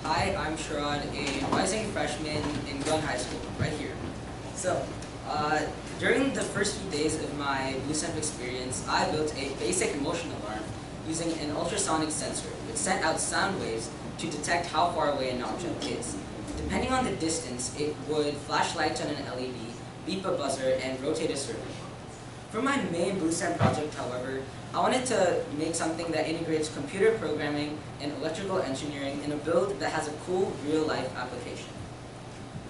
Hi, I'm Sharad, a rising freshman in Glen High School, right here. So, during the first few days of my BlueSense experience, I built a basic motion alarm using an ultrasonic sensor, which sent out sound waves to detect how far away an object is. Depending on the distance, it would flash lights on an LED, beep a buzzer, and rotate a servo. For my main BlueSense project, however, I wanted to make something that integrates computer programming and electrical engineering in a build that has a cool real-life application.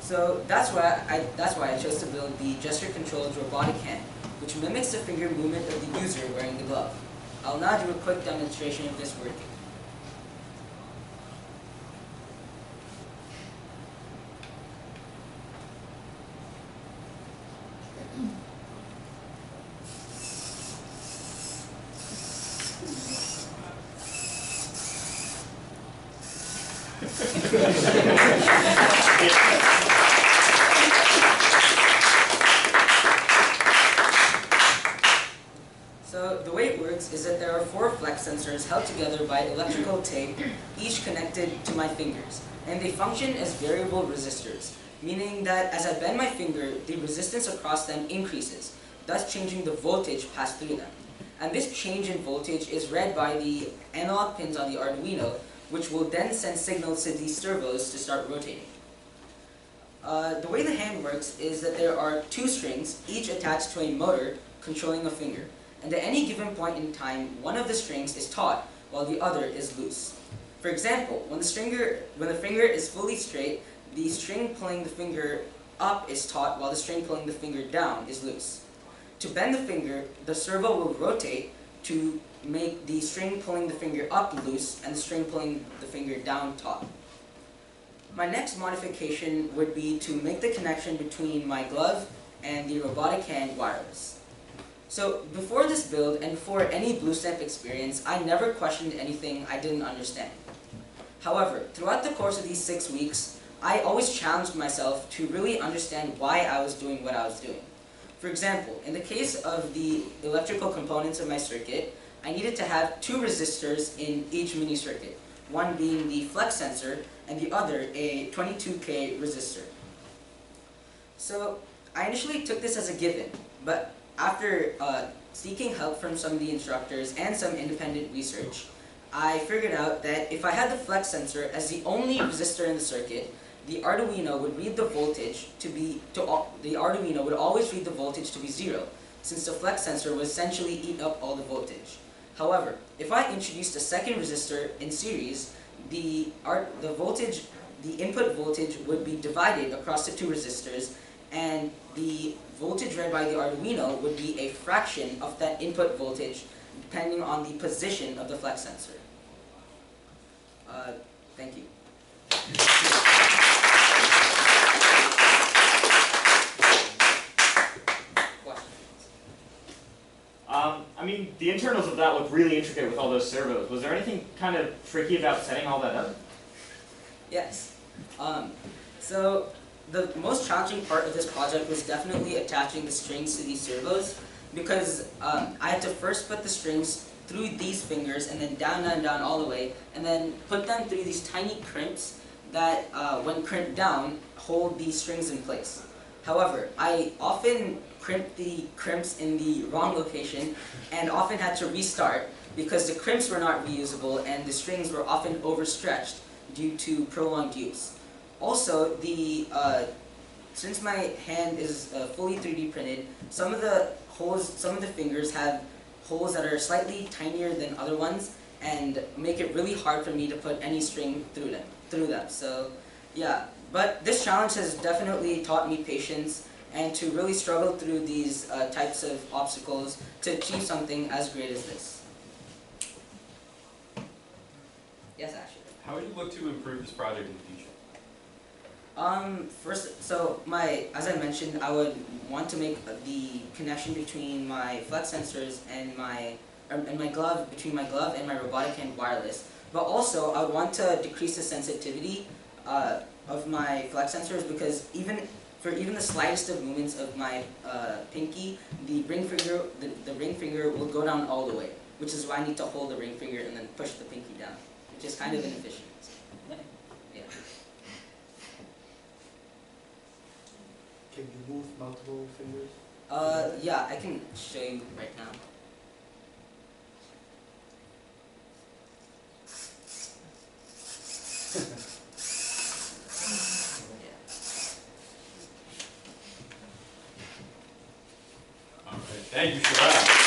So that's why I chose to build the gesture-controlled robotic hand, which mimics the finger movement of the user wearing the glove. I'll now do a quick demonstration of this working. So the way it works is that there are 4 flex sensors held together by electrical tape, each connected to my fingers, and they function as variable resistors, meaning that as I bend my finger, the resistance across them increases, thus changing the voltage passed through them. And this change in voltage is read by the analog pins on the Arduino, which will then send signals to these servos to start rotating. The way the hand works is that there are 2 strings, each attached to a motor controlling a finger. And at any given point in time, one of the strings is taut while the other is loose. For example, when the finger is fully straight, the string pulling the finger up is taut while the string pulling the finger down is loose. To bend the finger, the servo will rotate to make the string pulling the finger up loose and the string pulling the finger down taut. My next modification would be to make the connection between my glove and the robotic hand wireless. So before this build and before any BlueSense experience, I never questioned anything I didn't understand. However, throughout the course of these 6 weeks, I always challenged myself to really understand why I was doing what I was doing. For example, in the case of the electrical components of my circuit, I needed to have 2 resistors in each mini circuit, one being the flex sensor and the other a 22K resistor. So I initially took this as a given, but after seeking help from some of the instructors and some independent research, I figured out that if I had the flex sensor as the only resistor in the circuit, the Arduino would read the voltage the Arduino would always read the voltage to be 0, since the flex sensor would essentially eat up all the voltage. However, if I introduced a second resistor in series, the input voltage would be divided across the 2 resistors, and the voltage read by the Arduino would be a fraction of that input voltage depending on the position of the flex sensor. Thank you. I mean, the internals of that look really intricate with all those servos. Was there anything kind of tricky about setting all that up? Yes. So the most challenging part of this project was definitely attaching the strings to these servos, because I had to first put the strings through these fingers and then down and down all the way, and then put them through these tiny crimps that, when crimped down, hold these strings in place. However, I often crimped the crimps in the wrong location and often had to restart because the crimps were not reusable and the strings were often overstretched due to prolonged use. Also, since my hand is fully 3D printed, some of the fingers have holes that are slightly tinier than other ones and make it really hard for me to put any string through them. So, yeah. But this challenge has definitely taught me patience and to really struggle through these types of obstacles to achieve something as great as this. Yes, actually. How would you look to improve this project in the future? As I mentioned, I would want to make the connection between my flex sensors and my glove, between my glove and my robotic hand wireless. But also, I would want to decrease the sensitivity of my flex sensors, because even the slightest of movements of my pinky, the ring finger will go down all the way, which is why I need to hold the ring finger and then push the pinky down, which is kind of inefficient. Yeah. Can you move multiple fingers? Yeah, I can show you right now. Okay, thank you, Sharad.